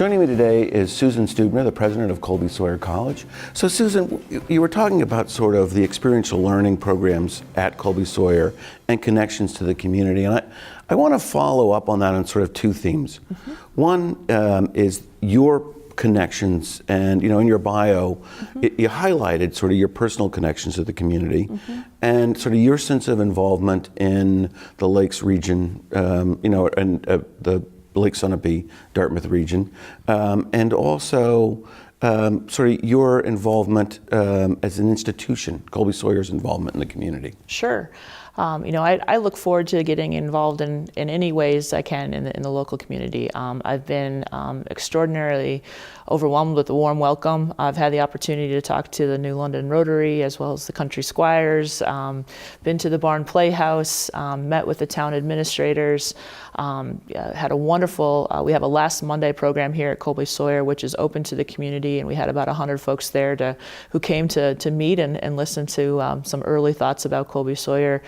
Joining me today is Susan Stuebner, the president of Colby Sawyer College. So Susan, you were talking about sort of the experiential learning programs at Colby Sawyer and connections to the community. And I want to follow up on that on sort of two themes. One is your connections, and in your bio, you highlighted sort of your personal connections to the community and sort of your sense of involvement in the Lakes region, and the Lake Sunapee, Dartmouth region, and also sort of your involvement as an institution, Colby Sawyer's involvement in the community. Sure. I look forward to getting involved in any ways I can in the local community. I've been extraordinarily overwhelmed with the warm welcome. I've had the opportunity to talk to the New London Rotary as well as the Country Squires, been to the Barn Playhouse, met with the town administrators, had a wonderful, we have a Last Monday program here at Colby Sawyer, which is open to the community, and we had about 100 folks there who came to meet and listen to some early thoughts about Colby Sawyer.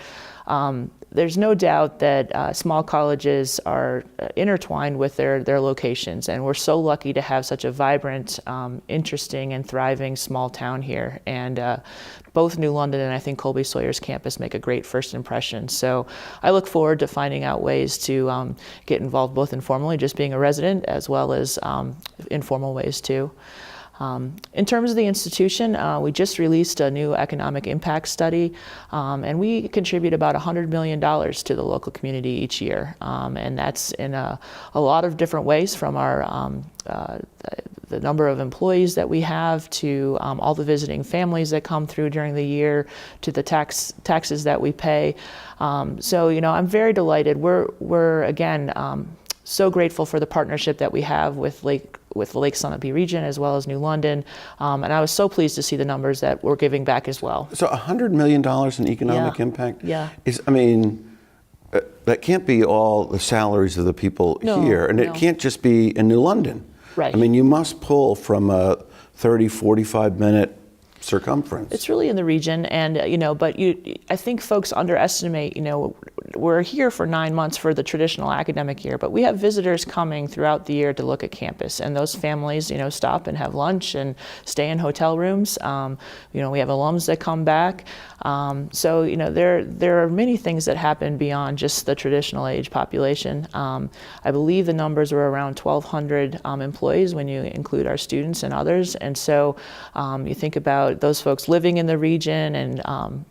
There's no doubt that small colleges are intertwined with their locations, and we're so lucky to have such a vibrant, interesting, and thriving small town here. And both New London and I think Colby Sawyer's campus make a great first impression. So I look forward to finding out ways to get involved both informally, just being a resident, as well as informal ways too. In terms of the institution, we just released a new economic impact study, and we contribute about $100 million to the local community each year. And that's in a lot of different ways, from our the number of employees that we have to all the visiting families that come through during the year, to the taxes that we pay. So I'm very delighted. We're again so grateful for the partnership that we have with the Lake Sunapee region as well as New London, and I was so pleased to see the numbers that we're giving back as well. So $100 million in economic impact? Yeah. That can't be all the salaries of the people here, and it can't just be in New London. Right. You must pull from a 30, 45-minute circumference. It's really in the region, and I think folks underestimate, we're here for 9 months for the traditional academic year, but we have visitors coming throughout the year to look at campus, and those families, stop and have lunch and stay in hotel rooms. We have alums that come back. So there are many things that happen beyond just the traditional age population. I believe the numbers were around 1,200 employees when you include our students and others, and so you think about those folks living in the region and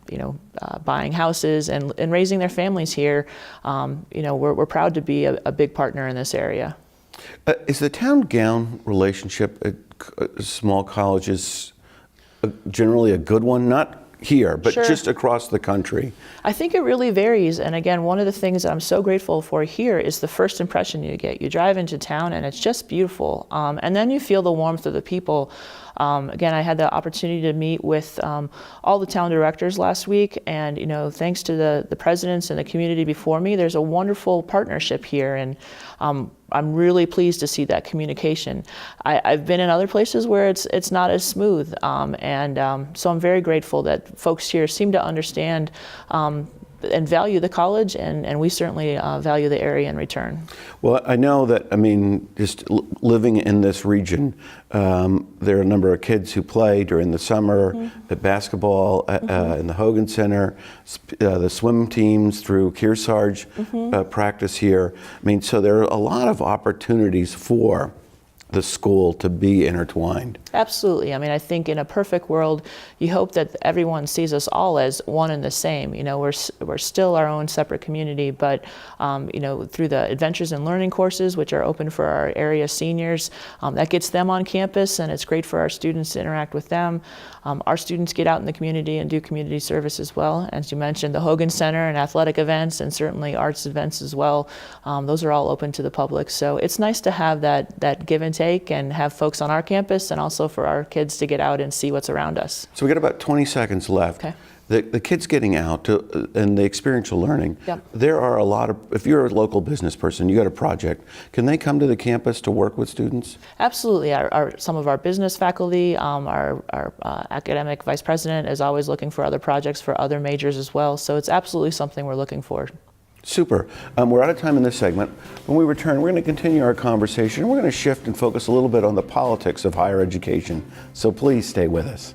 buying houses and raising their families here. We're proud to be a big partner in this area. Is the town-gown relationship at small colleges generally a good one? Not here, but Sure. just across the country? I think it really varies, and again, one of the things that I'm so grateful for here is the first impression you get. You drive into town and it's just beautiful, and then you feel the warmth of the people. Again, I had the opportunity to meet with all the town directors last week, and thanks to the presidents and the community before me, there's a wonderful partnership here, and I'm really pleased to see that communication. I've been in other places where it's not as smooth, and so I'm very grateful that folks here seem to understand and value the college, and we certainly value the area in return. Well, I know that, just living in this region, there are a number of kids who play during the summer at basketball in the Hogan Center, the swim teams through Kearsarge practice here. So there are a lot of opportunities for the school to be intertwined. Absolutely. I think in a perfect world, you hope that everyone sees us all as one and the same. We're still our own separate community, but through the Adventures in Learning courses, which are open for our area seniors, that gets them on campus, and it's great for our students to interact with them. Our students get out in the community and do community service as well. As you mentioned, the Hogan Center and athletic events, and certainly arts events as well. Those are all open to the public. So it's nice to have that give and take, and have folks on our campus, and also for our kids to get out and see what's around us. So we got about 20 seconds left. Okay. The kids getting out and the experiential learning, Yep. There are a lot of, if you're a local business person, you got a project, can they come to the campus to work with students? Absolutely. Some of our business faculty, our academic vice president is always looking for other projects for other majors as well. So it's absolutely something we're looking for. Super. We're out of time in this segment. When we return, we're going to continue our conversation. We're going to shift and focus a little bit on the politics of higher education. So please stay with us.